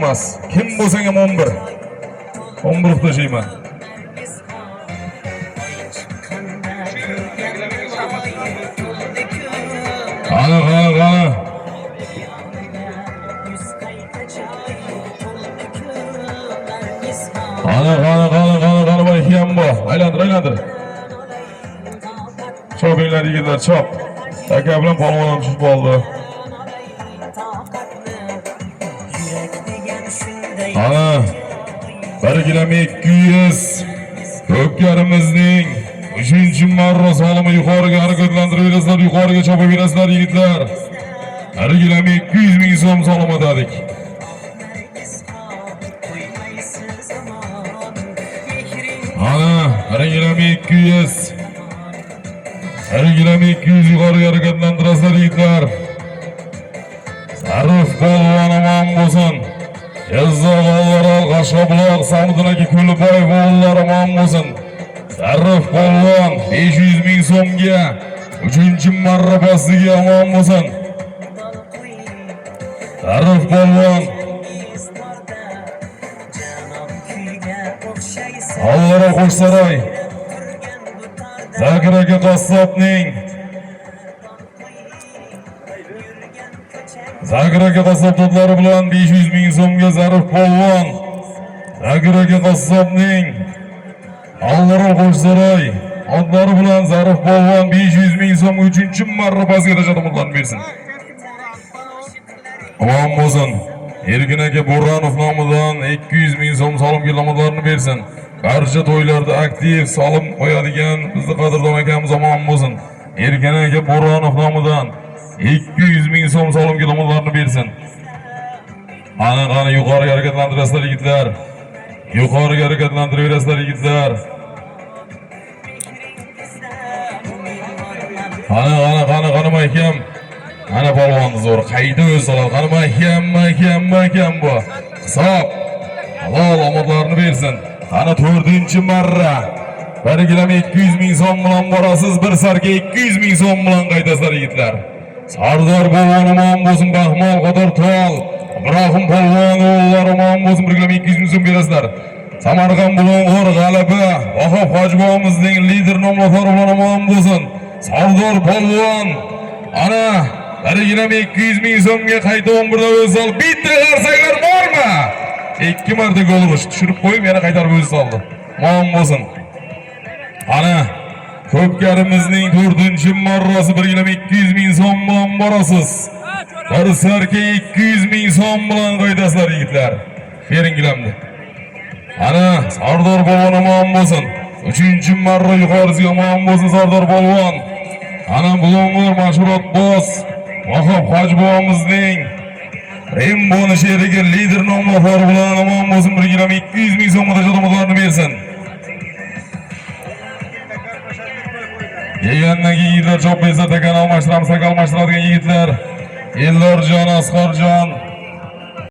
emas. Kim bo'lsang ham 11. 11 tashiyman. Qani. Qani bor ham bor. Aylantir. Chopinglar yigitlar, chop. Aka bilan polvon ham tushib oldi. Ana 1 km 200 Ko'pkarimizning 3-marra solimi yuqoriga harakatlantirib berasizlar, yuqoriga chopib berasizlar yigitlar. 1 km 200 ming so'm solim atadik. Ana 1 km 200 1 km 200 yuqoriga harakatlantirasizlar yigitlar. Sarif polvon omon bo'lsin. Jazzoq Alvaral Qashqabuloq Samidinaki Kulboyev o'g'illari omon bo'lsin. Sarif polvon 500 ming so'mga 3-marra pastiga omon bo'lsin. Sarif polvon Alvaro Qo'shsaroy Zakir aka qassobning Zakir aka qassob to'plari bilan 500 ming so'mga Zarif polvon Zakir aka qassobning Alvaro Qo'shsaroy otlari bilan Zarif polvon 500 ming so'm 3-marra pastga tashatumlarni bersin. Omon bo'lsin. Erkin aka Bo'ronov nomidan 200 ming so'm solim gilamlarni bersin. Barcha to'ylarda aktiv solim qo'yadigan bizni qadrdon akamiz omon bo'lsin. Erkin aka Bo'ronov nomidan 200 ming so'm solim gilamlarni bersin. Qani yuqoriga harakatlantirasizlar yigitlar. Yuqoriga harakatlantirasizlar yigitlar. Qani mahkam. Ana polvonni zo'r qayda o'z soladi. Qani mahkam bu. Hisob. Halol omadlarni bersin. Ana 4-marra 1 km 200 ming so'm bilan borasiz, bir sarga 200 ming so'm bilan qaytasizlar yigitlar. Sardor polvon omon bo'lsin, Bahmol Qo'tortol, Ibrohim polvon o'g'illari omon bo'lsin, 1 km 200 ming so'm berasizlar. Samarqand Bulung'ur g'alaba Vahob Hojibovimizning lider nomlari bilan omon bo'lsin. Sardor polvon ana 1 km 200 ming so'mga qayta 11da o'z sol. Bitta qarsaklar bormi? 2 marta gol urib tushirib qo'yib yana qaytarib o'zi soldi. Omon bo'lsin. Ana Ko'pkarimizning 4-marrasi 1 km 200 ming so'm bilan borasiz. Bir sarka 200 ming so'm bilan qaytasizlar yigitlar. Bering gilamni. Ana Sardor polvon omon bo'lsin. 3-marra yuqorisiga omon bo'lsin Sardor polvon. Ana Bulung'ur mashhurot boss Vahob Hojibovimizning Remboni sheriga lider nomlari bilan omon bo'lsin, 1 km 200 ming so'm tashatumlarni bersin. Yegandan keyin yigitlar chop bezat ekan almashtiradigan yigitlar. Eldorjon Asqarjon